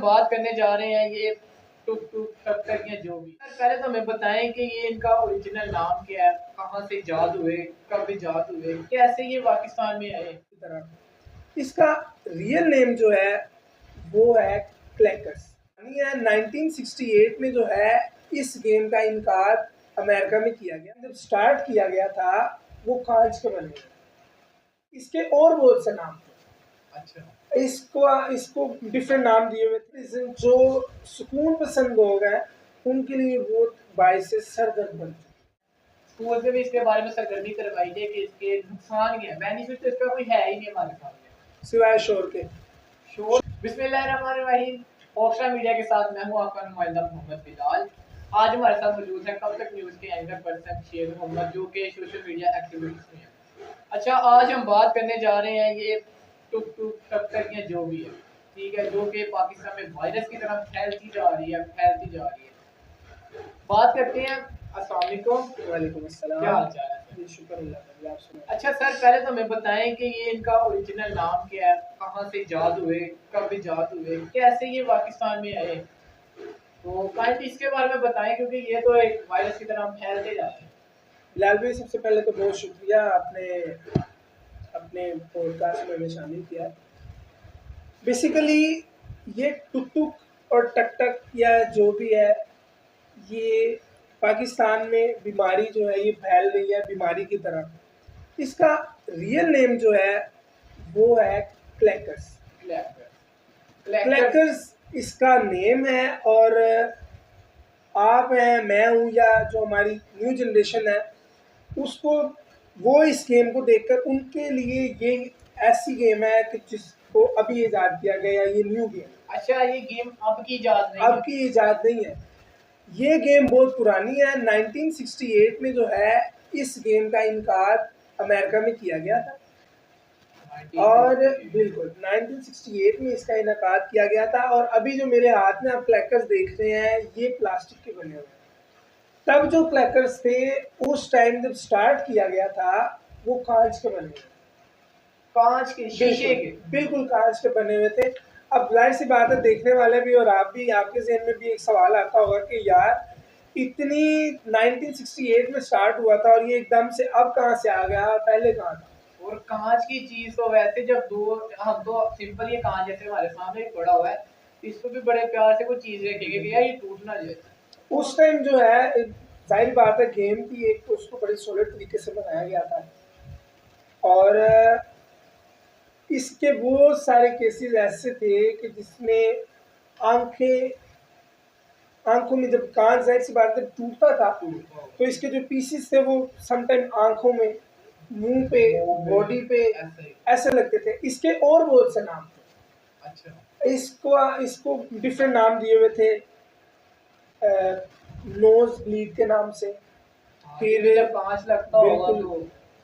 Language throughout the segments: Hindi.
बात करने जा रहे हैं ये टुक टुक टक टक या जो भी। पहले तो हमें बताएं कि ये इनका ओरिजिनल नाम क्या है, कहाँ से इजाद हुए, कब इजाद हुए, कैसे ये पाकिस्तान में आए। इसका रियल नेम जो है वो है क्लैकर्स। 1968 में जो है इस गेम का इनकार अमेरिका में किया गया। जब स्टार्ट किया गया था वो कांच के बने हुए, इसके और बहुत से नाम थे। अच्छा, इसको डिफरेंट नाम दिए हुए थे। जो सुकून पसंद लोग हैं उनके लिए वो बाइस से सरदर्द बन चुके। स्कूल में भी इसके बारे में सरगर्मी करवाई जाए कि इसके नुकसान क्या है। बेनिफिट तो इसका कोई है ही नहीं हमारे सामने सिवाय शोर के। शोर। बिस्मिल्लाहिर्रहमानिर्रहीम। ऑक्शा मीडिया के साथ मैं हूं आपका नुमाइंदा मोहम्मद बिलाल। आज हमारे साथ मौजूद है कब तक न्यूज़ के एंकर पर्सन शेर मोहम्मद, जो कि सोशल मीडिया एक्टिविटीज में है। अच्छा, आज हम बात करने जा रहे हैं ये टुक टुक टक टक या जो भी है, ठीक है, जो कि पाकिस्तान में वायरस की तरह फैलती जा रही है। बात करते हैं। अस्सलाम वालेकुम। वालेकुम अस्सलाम। क्या हाल चाल है? जी शुक्र अल्लाह का। आप सुनाएं। अच्छा सर, पहले तो हमें बताएं कि ये इनका ओरिजिनल नाम क्या है, कहाँ से इजाद हुए, कब इजाद हुए, कैसे ये पाकिस्तान में आए, तो काइंडली इसके बारे में बताएं, क्योंकि ये तो एक वायरस की तरह फैलते जा रहे हैं। बिलाल भाई, सबसे पहले तो बहुत शुक्रिया आपने अपने पॉडकास्ट में हमें शामिल किया। बेसिकली ये टुक टुक और टक टक या जो भी है, ये पाकिस्तान में बीमारी जो है ये फैल रही है बीमारी की तरह। इसका रियल नेम जो है वो है क्लैकर्स। क्लैकर्स इसका नेम है। और आप हैं, मैं हूँ, या जो हमारी न्यू जनरेशन है उसको, वो इस गेम को देखकर उनके लिए ये ऐसी गेम है कि जिसको अभी इजाद किया गया, ये न्यू गेम। अच्छा, ये गेम अब की इजाद नहीं अब है? की इजाद नहीं है, ये गेम बहुत पुरानी है। 1968 में जो है इस गेम का इनकार अमेरिका में किया गया था। और बिल्कुल 1968 में इसका इनकार किया गया था। और अभी जो मेरे हाथ में आप क्लैकर्स देख रहे हैं ये प्लास्टिक के बने हुए हैं। तब जो क्लैकर्स थे उस टाइम जब स्टार्ट किया गया था वो कांच के बने हुए, कांच के, शीशे के। बिल्कुल कांच के बने हुए थे। अब जाहिर सी बात है, देखने वाले भी और आप भी, आपके ज़हन में भी एक सवाल आता होगा कि यार इतनी 1968 में स्टार्ट हुआ था और ये एकदम से अब कहाँ से आ गया, पहले कहाँ था। और कांच की चीज तो वैसे जब हम तो सिंपल ये कांच जैसे हमारे सामने भी पड़ा हुआ है, इसको भी बड़े प्यार से कोई चीज रखेंगे कि यार ये टूट ना जाए। उस टाइम जो है जाहिर बात है गेम की एक तो उसको बड़े सॉलिड तरीके से बनाया गया था। और इसके बहुत सारे केसेस ऐसे थे कि जिसमें आंखों में जब कांच जाहिर सी बात है टूटता था तो इसके जो पीसेस थे वो समटाइम आंखों में, मुंह पे, बॉडी पे ऐसे लगते थे। इसके और बहुत से नाम थे। अच्छा, इसको डिफरेंट नाम दिए हुए थे। नोज ब्लीड के नाम से, फिर जब कांच लगता होगा तो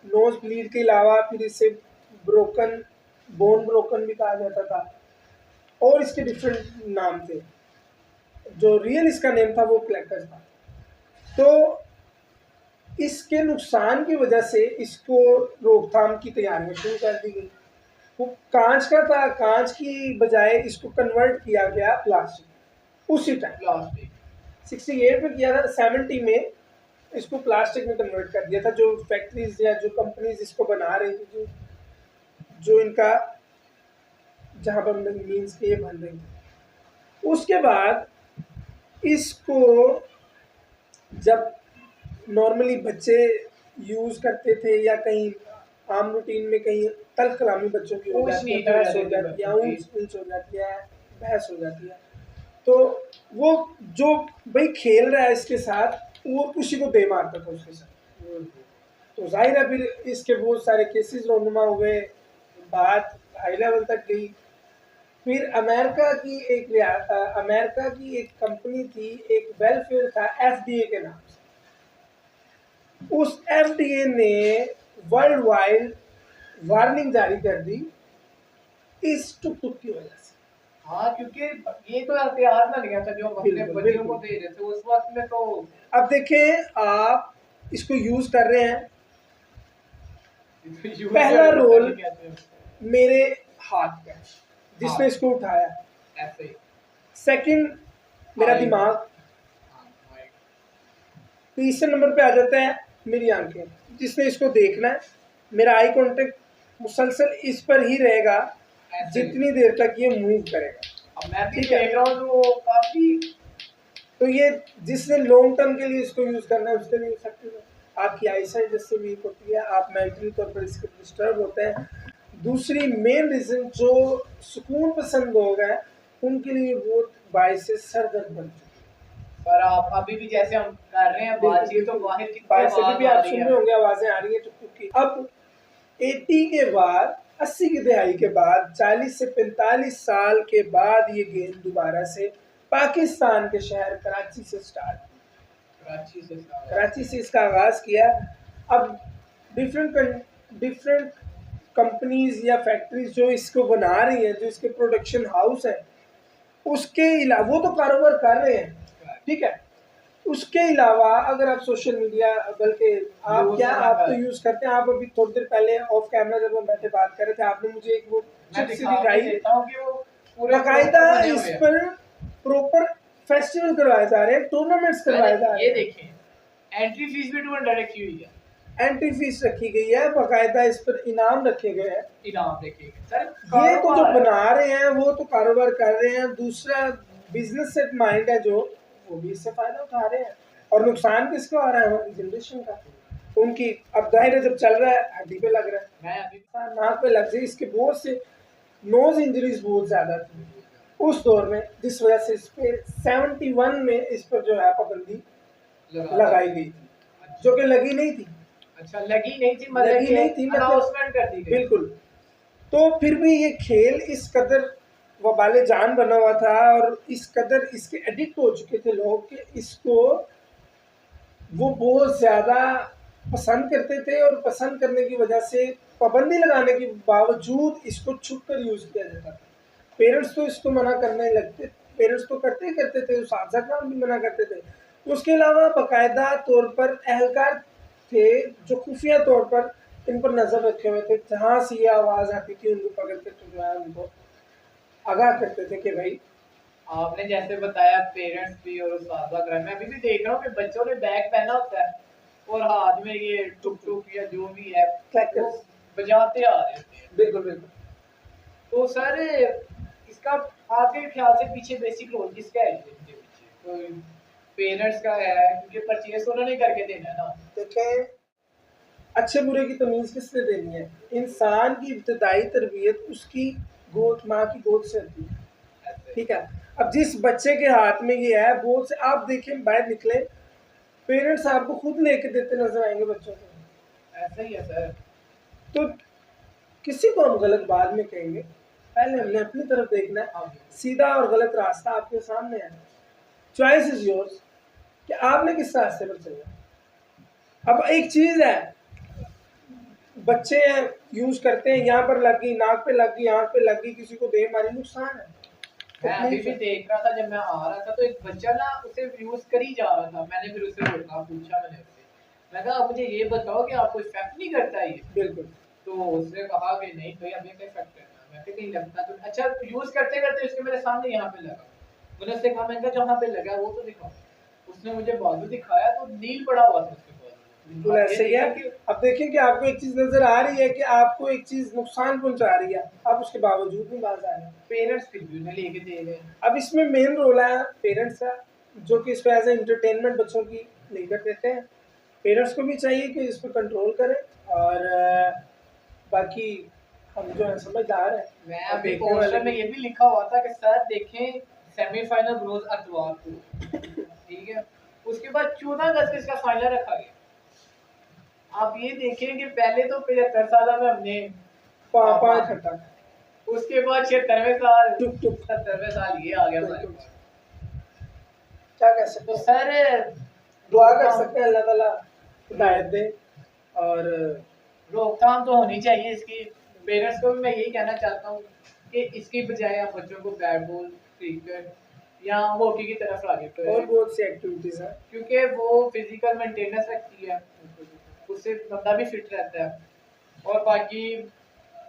नोज ब्लीड के अलावा फिर इसे बोन ब्रोकन भी कहा जाता था। और इसके डिफरेंट नाम थे। जो रियल इसका नेम था वो क्लैकर्स था। तो इसके नुकसान की वजह से इसको रोकथाम की तैयारियां शुरू कर दी गई। वो कांच का था, कांच की बजाय इसको कन्वर्ट किया गया प्लास्टिक। उसी टाइम प्लास्टिक 68 में किया था, 70 में इसको प्लास्टिक में कन्वर्ट कर दिया था। जो फैक्ट्रीज या जो कंपनीज इसको बना रही थी, जो इनका जहाँ पर मीन्स के ये बन रही थी। उसके बाद इसको जब नॉर्मली बच्चे यूज़ करते थे या कहीं आम रूटीन में कहीं तल्ख कलामी बच्चों की हो जाती है, बहस हो जाती है, ऊंच हो जाती है, बहस हो जाती है, तो वो जो भाई खेल रहा है इसके साथ वो उसी को दे मारता था उसके साथ। तो जाहिर है फिर इसके बहुत सारे केसेस रोनुमा हुए, बात हाई लेवल तक गई। फिर अमेरिका की एक कंपनी थी, एक वेलफेयर था FDA के नाम से। उस FDA ने वर्ल्ड वाइड वार्निंग जारी कर दी इस टुक टुक की वजह से। हाँ, क्योंकि ये तो हथियार ना लिया था जो हम अपने बच्चों को दे रहे थे उस वक्त में। तो अब देखें, आप इसको यूज कर रहे हैं, पहला रोल मेरे हाथ का जिसने इसको उठाया, सेकंड मेरा हाँ, दिमाग, हाँ, तीसरे नंबर पे आ जाता है मेरी आंखें। जिसने इसको देखना है, मेरा आई कांटेक्ट मुसलसल इस पर ही रहेगा ऐसे ही। जितनी देर तक ये मूव करेगा। अब मैं भी ठीक है, देख रहा हूँ तो वो काफी तो ये जिसने लॉन्ग टर्म के लिए इसको यूज़ करना है उसके लिए इफेक्टिव है। आपकी आईसाइट जिससे वीक होती है, आप मेंटली तौर पर इसके डिस्टर्ब होते हैं। दूसरी मेन रीज़न जो सुकून पसंद लोग हैं उनके लिए वो बायस सर दर्द बन चुकी है। पर आप अभी भी जैसे हम कर रहे हैं बातचीत तो बाहर कितनी बाहर से आवाज भी आ आप रही सुन है। रहे होंगे, आवाज़ें आ रही हैं टुक टुक की। अब 80 के बाद, 80 की दहाई के बाद, 40 से 45 साल के बाद ये गेम दोबारा से पाकिस्तान के शहर कराची से स्टार्ट, कराची से कराची से इसका आगाज़ किया। अब डिफरेंट कंपनीज या फैक्ट्रीज जो इसको बना रही हैं, जो इसके प्रोडक्शन हाउस हैं, उसके अलावा वो तो कारोबार कर रहे हैं, ठीक है। उसके अलावा अगर आप सोशल मीडिया, बल्कि आप क्या, आप तो यूज़ करते हैं। आप अभी थोड़ी देर पहले ऑफ कैमरा जब हम बैठे बात कर रहे थे, आपने मुझे एक वो चिप सी दिखाई, बाकायदा इस पर प्रॉपर फेस्टिवल करवाए जा रहे हैं, टूर्नामेंट्स करवाए जा रहे हैं। ये देखें एंट्री फीस भी 200 रखी हुई है, एंट्री फीस रखी गई है, बाकायदा इस पर इनाम रखे गए हैं। इनाम देखिए सर। ये तो जो बना रहे हैं वो तो कारोबार कर रहे हैं, दूसरा बिजनेस सेट माइंड है जो, वो भी इससे फायदा उठा रहे हैं। और नुकसान किसको आ रहा है? हमारी जनरेशन का, उनकी। अब दाहिर है, जब चल रहा है हड्डी पे लग रहा है, मैं अभी नाक पे लग जाए, इसके बहुत से नोज इंजरीज बहुत ज्यादा थी उस दौर में, जिस वजह से इस पे 71 में इस पर जो है पाबंदी लगाई गई थी, जो कि लगी नहीं थी। अच्छा लगी नहीं थी, लगी नहीं थी, मतलब अनाउंसमेंट कर दी गई। बिल्कुल। तो फिर भी ये खेल इस कदर वबाले जान बना हुआ था और इस कदर इसके एडिक्ट हो चुके थे लोग कि इसको वो बहुत ज़्यादा पसंद करते थे, और पसंद करने की वजह से पाबंदी लगाने के बावजूद इसको छुप कर यूज़ किया जाता था। पेरेंट्स तो इसको मना करने लगते, पेरेंट्स तो करते ही करते थे, उस्ताद कराम भी मना करते थे। उसके अलावा बाकायदा तौर पर एहलकार थे जो खुफिया तौर पर इन पर नज़र रखे हुए थे, जहाँ से ये आवाज़ आती थी उनको पकड़ के तो जो है उनको आगाह करते थे कि भाई। आपने जैसे बताया पेरेंट्स भी और उस्ताद वगैरह, मैं अभी भी देख रहा हूँ कि बच्चों ने बैग पहना होता है और हाथ में ये टुक टुक या जो भी है वो बजाते आ रहे होते हैं। बिल्कुल बिल्कुल। तो सर इसका आपके ख्याल से पीछे बेसिक रोल किसका है इनके पीछे? कोई पेरेंट्स का है, क्योंकि परचेज तो उन्होंने करके देना है ना। देखें, अच्छे बुरे की तमीज़ किसने देनी है? इंसान की इब्तदाई तरबियत उसकी गोद, माँ की गोद से होती है, ऐसे ठीक है। अब जिस बच्चे के हाथ में ये है, बोर्ड से आप देखें बाहर निकले, पेरेंट्स आपको खुद लेके देते नजर आएंगे बच्चों को। ऐसा ही है सर। तो किसी को हम गलत बाद में कहेंगे, पहले हमने अपनी तरफ देखना है। सीधा और गलत रास्ता आपके सामने है, चॉइस इज योर्स कि आपने किस रास्ते पर चलना। अब एक चीज़ है, बच्चे यूज करते हैं, यहाँ पर लग गई, नाक पे लग गई, आँख पे लग गई, किसी को दे मारी, नुकसान है। मैं अभी भी देख रहा था, जब मैं आ रहा था तो एक बच्चा ना उसे यूज कर ही जा रहा था। मैंने फिर उसे रोका, पूछा मैंने उससे, मैं कहा मुझे ये बताओ कि आपको इफेक्ट नहीं करता ये? बिल्कुल। तो उसने कहा कि नहीं भाई हमें क्या इफेक्ट करना। मैं कहा नहीं लगता तो अच्छा यूज करते करते उसके मेरे सामने यहाँ पे लगा। मैंने उससे कहा, मैंने कहा जहाँ पे लगा वो तो दिखाओ। उसने मुझे बाजू दिखाया तो नील पड़ा हुआ था उसके बाजू। बिल्कुल ऐसे ही है। अब देखें कि आपको एक चीज़ नज़र आ रही है कि आपको एक चीज़ नुकसान पहुंचा रही है, आप उसके बावजूद भी बाज आ रहे हैं। पेरेंट्स फिर भी उन्हें लेके दे रहे हैं। अब इसमें मेन रोल है पेरेंट्स का, जो कि इसको एज ए इंटरटेनमेंट बच्चों की लेकर देते हैं। पेरेंट्स को भी चाहिए कि इस पर कंट्रोल करें, और बाकी हम जो है समझदार हैं। मैं अभी पोस्टर में ये भी लिखा हुआ था कि सर देखें सेमीफाइनल रोज अतवार को, ठीक है। उसके बाद 14 अगस्त को इसका फाइनल रखा गया। आप ये देखें कि पहले तो 75 साल में हमने पाँच खट्टा, उसके बाद 76वें साल, टुक टुक 70वें साल ये आ गया हमारे पास। क्या कह सकते तो हैं? सर दुआ कर सकते हैं अल्लाह ताला हिदायत दे, और रोकथाम तो होनी चाहिए इसकी। पेरेंट्स को भी मैं यही कहना चाहता हूँ कि इसकी बजाय आप बच्चों को बैट बॉल, क्रिकेट या हॉकी की तरफ आगे और करें, बहुत सी एक्टिविटीज़ हैं, क्योंकि वो फिजिकल मेंटेनेंस रखती है, उससे बंदा भी फिट रहता है। और बाकी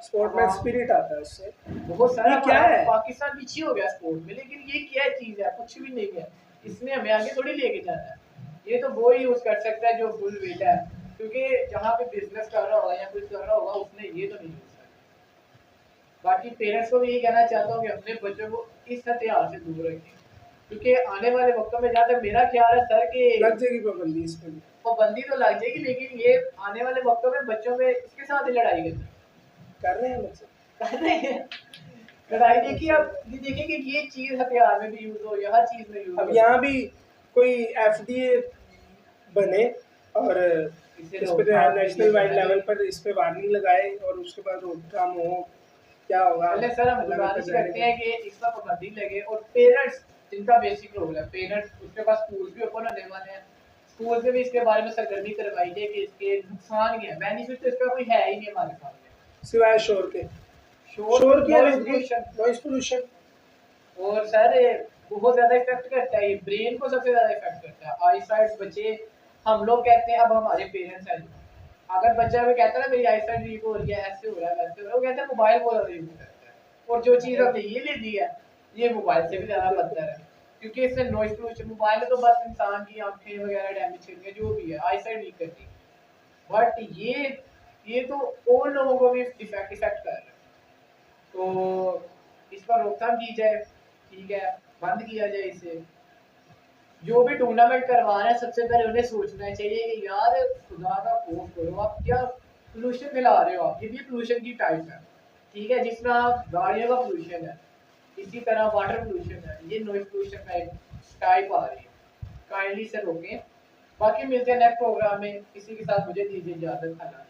स्पोर्ट्समैन हाँ। स्पिरिट आता है उससे। बहुत सारा ये क्या हमारा है? पाकिस्तान पीछे हो गया स्पोर्ट में, लेकिन ये क्या चीज है, कुछ भी नहीं है। इसने हमें आगे थोड़ी लेके जाना है। ये तो वो ही यूज कर सकता है जो फुल वेट है, क्योंकि जहाँ पे बिजनेस कर रहा होगा या कुछ कर रहा होगा उसने ये तो नहीं यूज करना। बाकी पेरेंट्स को भी ये कहना चाहता हूँ कि अपने बच्चों को इस हथियार से दूर रखें, क्योंकि आने वाले वक्तों में जहाँ तक मेरा ख्याल है सर कि लग जाएगी पाबंदी इस पे भी। पाबंदी तो लग जाएगी, लेकिन ये आने वाले वक्तों में बच्चों में इसके साथ ही लड़ाई करनी कर रहे हैं बच्चे। कर रहे हैं। लड़ाई देखिए, अब ये देखिए कि ये चीज हथियार में भी यूज हो या हर चीज में यूज अब हो। यहाँ भी कोई एफडीए बने और इसे इस पे जो है रोकथाम के नेशनल लिए वाइड बनाए। लेवल पर इस पे वार्निंग लगाए और उसके बाद रोकथाम हो, क्या होगा। पहले सर हम गुजारिश करते हैं कि इस पर पाबंदी लगे, और पेरेंट्स जिनका बेसिक रोल है, पेरेंट्स उसके पास स्कूल भी ओपन होने वाले हैं, स्कूल से भी इसके बारे में सरगर्मी करवाई जाए कि इसके नुकसान क्या है। बेनिफिट तो इसका कोई है ही नहीं हमारे सामने, सिवाय शोर के। शोर शोर की नॉइज आलूदगी, पोल्यूशन। Noise pollution. और सर बहुत ज्यादा इफेक्ट करता है, ये ब्रेन को सबसे ज्यादा इफेक्ट करता है, आई साइट बच्चे। हम लोग कहते हैं, अब हमारे पेरेंट्स हैं, अगर बच्चा भी कहता है ना मेरी आई साइट वीक हो रही है, ऐसे हो रहा है वैसे हो रहा है, वो कहते हैं मोबाइल बहुत ज्यादा यूज करता है। और जो चीज हमने ये ले दी है, ये मोबाइल से भी ज्यादा बदतर है, क्योंकि इससे नॉइज पोल्यूशन, मोबाइल में तो बस इंसान की आंखें वगैरह डैमेज करती है, जो भी है आई साइट वीक करती है, बट ये तो और लोगों को भी इफेक्ट कर रहा है। तो इस पर रोकथाम की जाए, ठीक है, बंद किया जाए इसे। जो भी टूर्नामेंट करवा रहे हैं सबसे पहले उन्हें सोचना चाहिए कि यार खुदा का खौफ करो, आप क्या पोल्यूशन फैला रहे हो, आप ये भी पोल्यूशन की टाइप है, ठीक है। जिस तरह गाड़ियों का पोल्यूशन है, इसी तरह वाटर पोल्यूशन है, ये नॉइज पोल्यूशन का एक टाइप आ रही है। काइंडली से रोकें। बाकी मिलते हैं नेक्स्ट प्रोग्राम में, इसी के साथ मुझे दीजिए इजाजत।